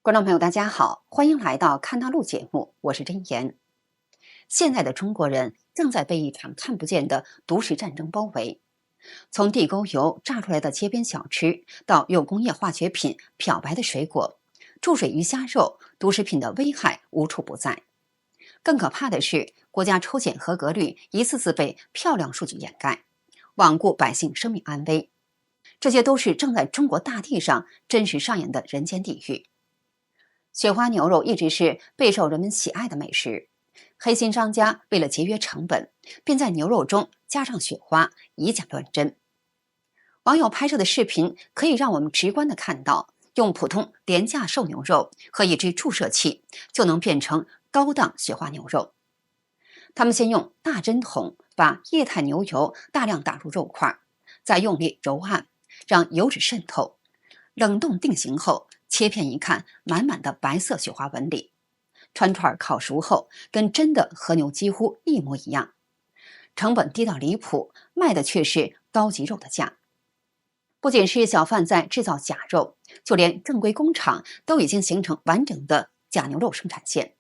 观众朋友，大家好，欢迎来到看大陆节目，我是真言。现在的中国人正在被一场看不见的毒食战争包围，从地沟油榨出来的街边小吃，到用工业化学品漂白的水果，注水鱼虾肉，毒食品的危害无处不在。更可怕的是，国家抽检合格率一次次被漂亮数据掩盖，罔顾百姓生命安危。这些都是正在中国大地上真实上演的人间地狱。雪花牛肉一直是备受人们喜爱的美食，黑心商家为了节约成本，便在牛肉中加上雪花，以假乱真。网友拍摄的视频可以让我们直观地看到，用普通廉价瘦牛肉和一支注射器就能变成高档雪花牛肉。他们先用大针筒把液态牛油大量打入肉块，再用力揉按，让油脂渗透，冷冻定型后切片一看，满满的白色雪花纹理，串串烤熟后跟真的和牛几乎一模一样，成本低到离谱，卖的却是高级肉的价。不仅是小贩在制造假肉，就连正规工厂都已经形成完整的假牛肉生产线。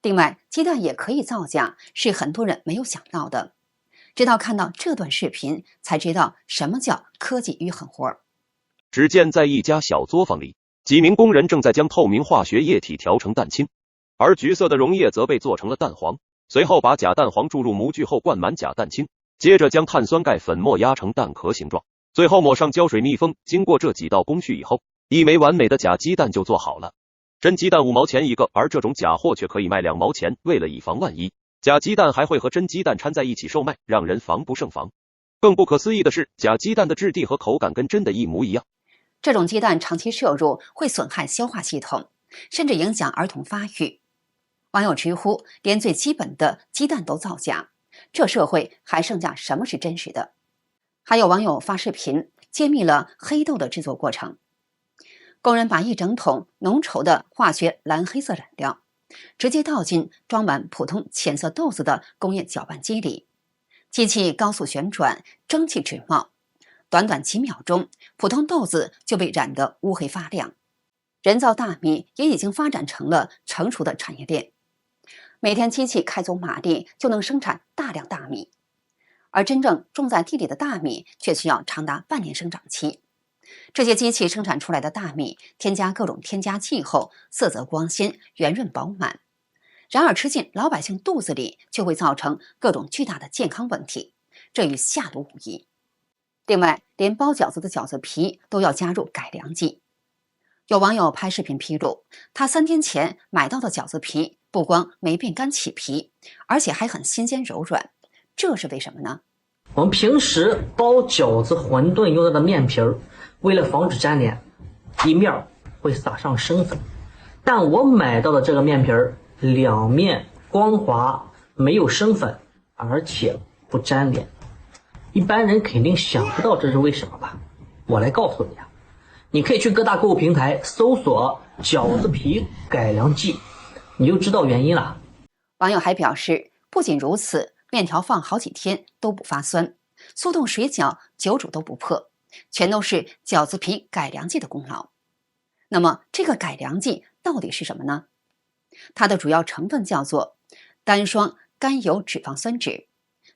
另外，鸡蛋也可以造假，是很多人没有想到的。直到看到这段视频，才知道什么叫科技与狠活。只见在一家小作坊里，几名工人正在将透明化学液体调成蛋清，而橘色的溶液则被做成了蛋黄。随后把假蛋黄注入模具后灌满假蛋清，接着将碳酸钙粉末压成蛋壳形状，最后抹上胶水密封。经过这几道工序以后，一枚完美的假鸡蛋就做好了。真鸡蛋5毛钱一个，而这种假货却可以卖2毛钱。为了以防万一，假鸡蛋还会和真鸡蛋掺在一起售卖，让人防不胜防。更不可思议的是，假鸡蛋的质地和口感跟真的一模一样。这种鸡蛋长期摄入会损害消化系统，甚至影响儿童发育。网友直呼，连最基本的鸡蛋都造假，这社会还剩下什么是真实的？还有网友发视频揭秘了黑豆的制作过程。工人把一整桶浓稠的化学蓝黑色染料直接倒进装满普通浅色豆子的工业搅拌机里，机器高速旋转，蒸汽直冒，短短几秒钟，普通豆子就被染得乌黑发亮。人造大米也已经发展成了成熟的产业链，每天机器开足马力就能生产大量大米，而真正种在地里的大米却需要长达半年生长期。这些机器生产出来的大米添加各种添加剂后，色泽光鲜，圆润饱满，然而吃进老百姓肚子里却会造成各种巨大的健康问题，这与下毒无异。另外，连包饺子的饺子皮都要加入改良剂。有网友拍视频披露，他3天前买到的饺子皮不光没变干起皮，而且还很新鲜柔软，这是为什么呢？我们平时包饺子、馄饨用到的面皮儿，为了防止粘连，一面会撒上生粉，但我买到的这个面皮儿两面光滑，没有生粉，而且不粘连。一般人肯定想不到这是为什么吧？我来告诉你啊，你可以去各大购物平台搜索饺子皮改良剂，你就知道原因了。网友还表示，不仅如此，面条放好几天都不发酸，速冻水饺久煮都不破，全都是饺子皮改良剂的功劳。那么这个改良剂到底是什么呢？它的主要成分叫做单双甘油脂肪酸酯，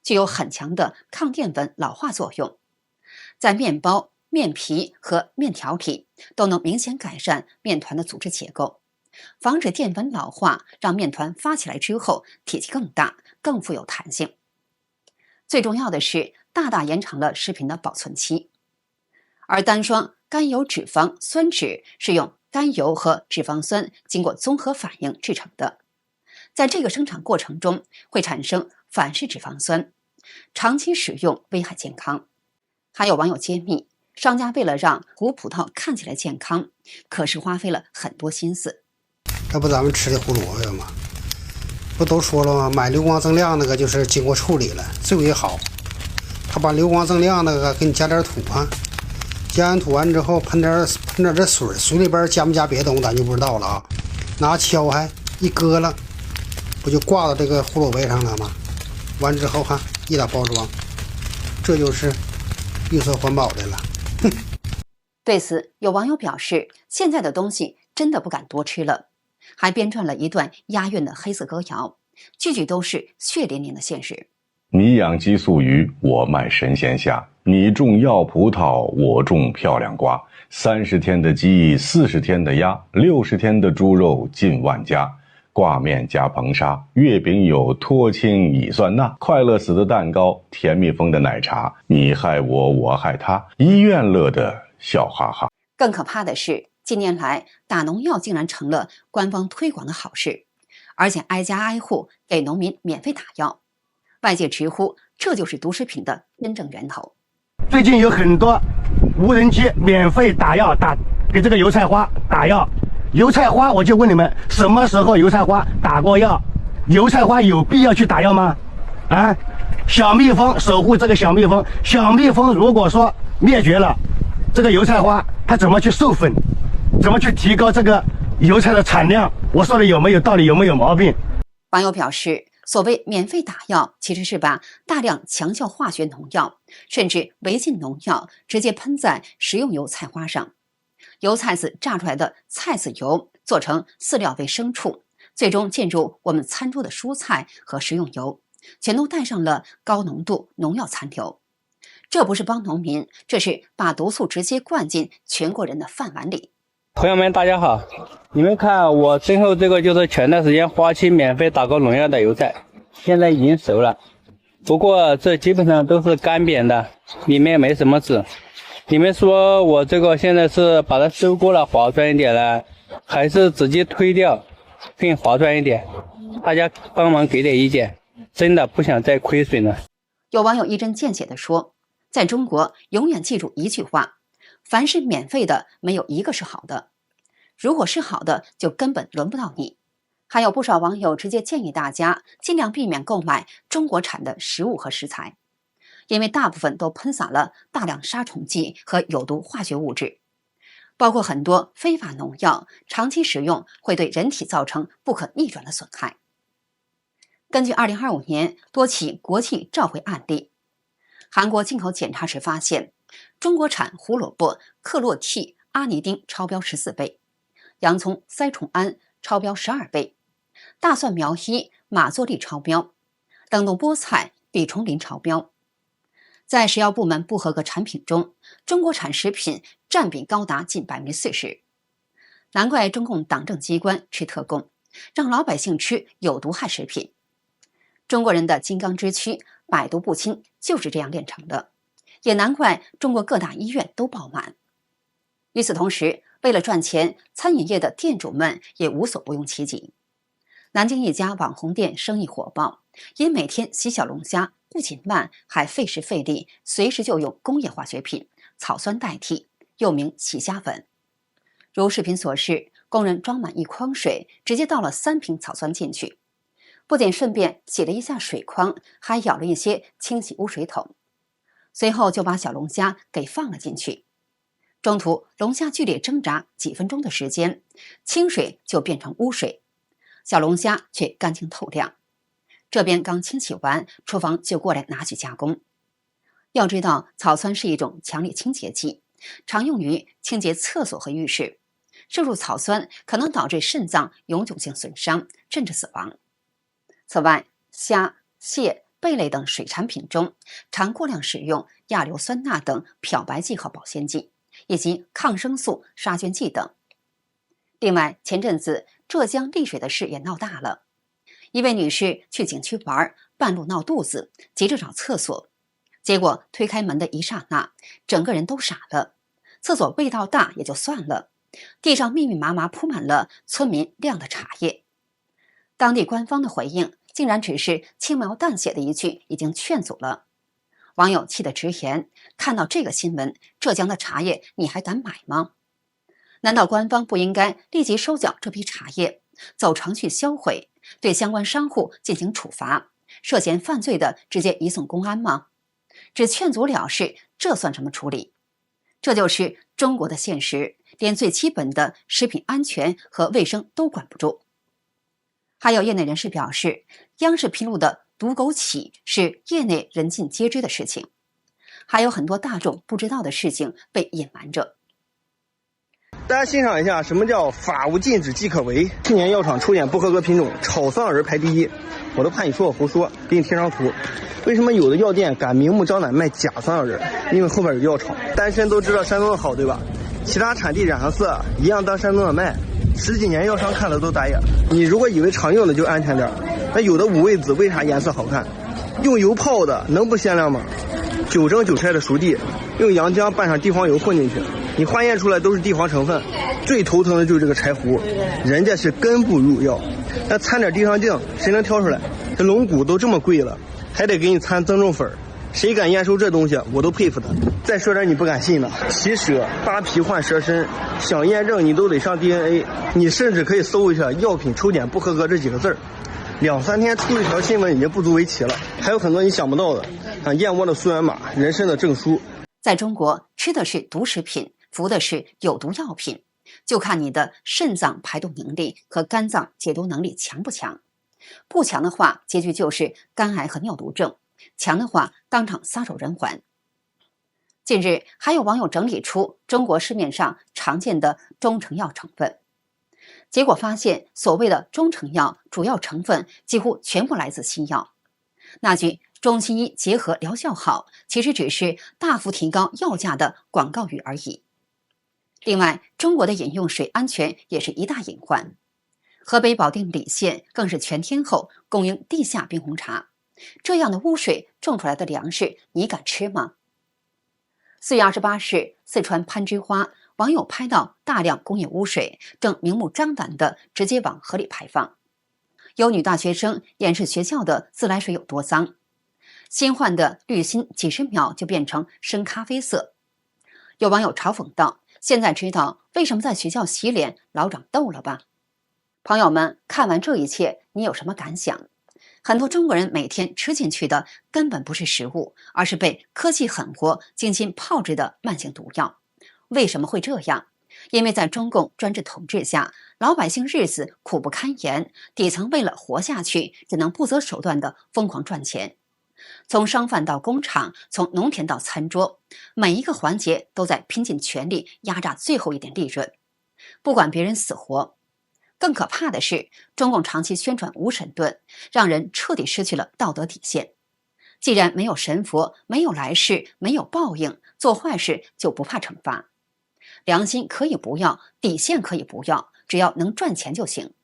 具有很强的抗淀粉老化作用，在面包、面皮和面条里都能明显改善面团的组织结构，防止淀粉老化，让面团发起来之后体积更大，更富有弹性。最重要的是，大大延长了食品的保存期。而单双甘油脂肪酸酯是用甘油和脂肪酸经过综合反应制成的，在这个生产过程中会产生反式脂肪酸，长期使用危害健康。还有网友揭秘，商家为了让胡葡萄看起来健康，可是花费了很多心思。这不咱们吃的胡萝卜吗？不都说了吗？买流光锃亮那个就是经过处理了，最为好。他把流光锃亮那个给你加点土啊，加完土完之后喷点这水里边加没加别的东西咱就不知道了啊。拿锹还一割了，不就挂到这个胡萝卜上了吗？完之后哈，一打包装，这就是绿色环保的了。对此，有网友表示，现在的东西真的不敢多吃了，还编撰了一段押韵的黑色歌谣，句句都是血淋淋的现实。你养激素鱼，我卖神仙虾；你种药葡萄，我种漂亮瓜。30天的鸡，40天的鸭，60天的猪肉近万家。挂面加硼砂，月饼有脱氢乙酸钠，快乐死的蛋糕，甜蜜蜂的奶茶，你害我，我害他，医院乐得笑哈哈。更可怕的是，近年来打农药竟然成了官方推广的好事，而且挨家挨户给农民免费打药。外界直呼这就是毒食品的真正源头。最近有很多无人机免费打药，给这个油菜花打药。油菜花，我就问你们，什么时候油菜花打过药？油菜花有必要去打药吗？啊，小蜜蜂守护这个小蜜蜂，小蜜蜂如果说灭绝了，这个油菜花它怎么去授粉？怎么去提高这个油菜的产量？我说的有没有道理？有没有毛病？网友表示，所谓免费打药，其实是把大量强效化学农药，甚至违禁农药直接喷在食用油菜花上。油菜籽榨出来的菜籽油做成饲料喂牲畜，最终进入我们餐桌的蔬菜和食用油，全都带上了高浓度农药残留。这不是帮农民，这是把毒素直接灌进全国人的饭碗里。朋友们大家好，你们看我身后这个就是前段时间花期免费打过农药的油菜，现在已经熟了，不过这基本上都是干瘪的，里面没什么籽。你们说我这个现在是把它收过了划算一点呢，还是直接推掉更划算一点？大家帮忙给点意见，真的不想再亏损了。有网友一针见血地说，在中国永远记住一句话，凡是免费的没有一个是好的，如果是好的就根本轮不到你。还有不少网友直接建议大家尽量避免购买中国产的食物和食材，因为大部分都喷洒了大量杀虫剂和有毒化学物质，包括很多非法农药，长期使用会对人体造成不可逆转的损害。根据2025年多起国际召回案例，韩国进口检查时发现，中国产胡萝卜克洛替阿尼丁超标14倍，洋葱塞虫胺超标12倍，大蒜苗伊马唑利超标，冷冻菠菜吡虫磷超标。在食药部门不合格产品中，中国产食品占比高达近40%。难怪中共党政机关吃特供，让老百姓吃有毒害食品。中国人的金刚之躯，百毒不侵，就是这样炼成的。也难怪中国各大医院都爆满。与此同时，为了赚钱，餐饮业的店主们也无所不用其极。南京一家网红店生意火爆，因每天洗小龙虾不仅慢，还费时费力，随时就用工业化学品草酸代替，又名洗虾粉。如视频所示，工人装满一筐水，直接倒了3瓶草酸进去，不仅顺便洗了一下水筐，还舀了一些清洗污水桶，随后就把小龙虾给放了进去。中途龙虾剧烈挣扎几分钟的时间，清水就变成污水，小龙虾却干净透亮。这边刚清洗完，厨房就过来拿去加工。要知道，草酸是一种强力清洁剂，常用于清洁厕所和浴室。摄入草酸可能导致肾脏永久性损伤，甚至死亡。此外，虾、蟹、贝类等水产品中常过量使用亚硫酸钠等漂白剂和保鲜剂，以及抗生素、杀菌剂等。另外，前阵子浙江丽水的事也闹大了。一位女士去景区玩，半路闹肚子，急着找厕所，结果推开门的一刹那，整个人都傻了。厕所味道大也就算了，地上密密麻麻铺满了村民晾的茶叶。当地官方的回应竟然只是轻描淡写的一句已经劝阻了。网友气得直言，看到这个新闻，浙江的茶叶你还敢买吗？难道官方不应该立即收缴这批茶叶，走程序销毁，对相关商户进行处罚，涉嫌犯罪的直接移送公安吗？只劝阻了事，这算什么处理？这就是中国的现实，连最基本的食品安全和卫生都管不住。还有业内人士表示，央视披露的毒枸杞是业内人尽皆知的事情，还有很多大众不知道的事情被隐瞒着。大家欣赏一下什么叫法无禁止即可为。去年药厂抽检不合格品种，炒酸枣仁排第1，我都怕你说我胡说，给你贴张图。为什么有的药店敢明目张胆卖假酸枣仁？因为后边有药厂。单身都知道山东的好，对吧？其他产地染上色一样当山东的卖，10几年药商看了都打眼。你如果以为常用的就安全点，那有的五味子为啥颜色好看？用油泡的能不鲜亮吗？9蒸9拆的熟地，用洋姜拌上地黄油混进去，你化验出来都是地黄成分。最头疼的就是这个柴胡，人家是根部入药，那掺点地上净，谁能挑出来？这龙骨都这么贵了，还得给你掺增重粉，谁敢验收这东西，我都佩服他。再说点你不敢信的，骑蛇、扒皮换蛇身，想验证你都得上 DNA， 你甚至可以搜一下药品抽检不合格这几个字儿，2、3天出一条新闻已经不足为奇了。还有很多你想不到的，像燕窝的溯源码、人参的证书。在中国，吃的是毒食品，服的是有毒药品，就看你的肾脏排毒能力和肝脏解毒能力强不强。不强的话，结局就是肝癌和尿毒症；强的话，当场撒手人寰。近日，还有网友整理出中国市面上常见的中成药成分，结果发现，所谓的中成药主要成分几乎全部来自西药。那句中西医结合疗效好，其实只是大幅提高药价的广告语而已。另外，中国的饮用水安全也是一大隐患。河北保定澧县更是全天候供应地下冰红茶，这样的污水种出来的粮食，你敢吃吗？4月28日，四川攀枝花网友拍到大量工业污水正明目张胆地直接往河里排放。有女大学生演示学校的自来水有多脏，新换的滤芯几十秒就变成深咖啡色。有网友嘲讽道：“现在知道为什么在学校洗脸老长痘了吧？”朋友们，看完这一切，你有什么感想？很多中国人每天吃进去的根本不是食物，而是被科技狠活、精心炮制的慢性毒药。为什么会这样？因为在中共专制统治下，老百姓日子苦不堪言，底层为了活下去，只能不择手段地疯狂赚钱。从商贩到工厂，从农田到餐桌，每一个环节都在拼尽全力压榨最后一点利润，不管别人死活。更可怕的是，中共长期宣传无神论，让人彻底失去了道德底线。既然没有神佛，没有来世，没有报应，做坏事就不怕惩罚。良心可以不要，底线可以不要，只要能赚钱就行。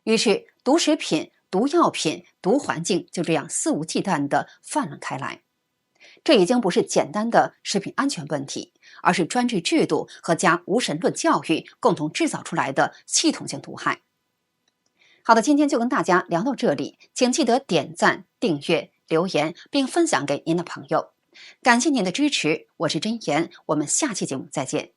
于是，毒食品、毒药品、毒环境就这样肆无忌惮地泛滥开来。这已经不是简单的食品安全问题，而是专制制度和加无神论教育共同制造出来的系统性毒害。好的，今天就跟大家聊到这里，请记得点赞、订阅、留言，并分享给您的朋友。感谢您的支持，我是真言，我们下期节目再见。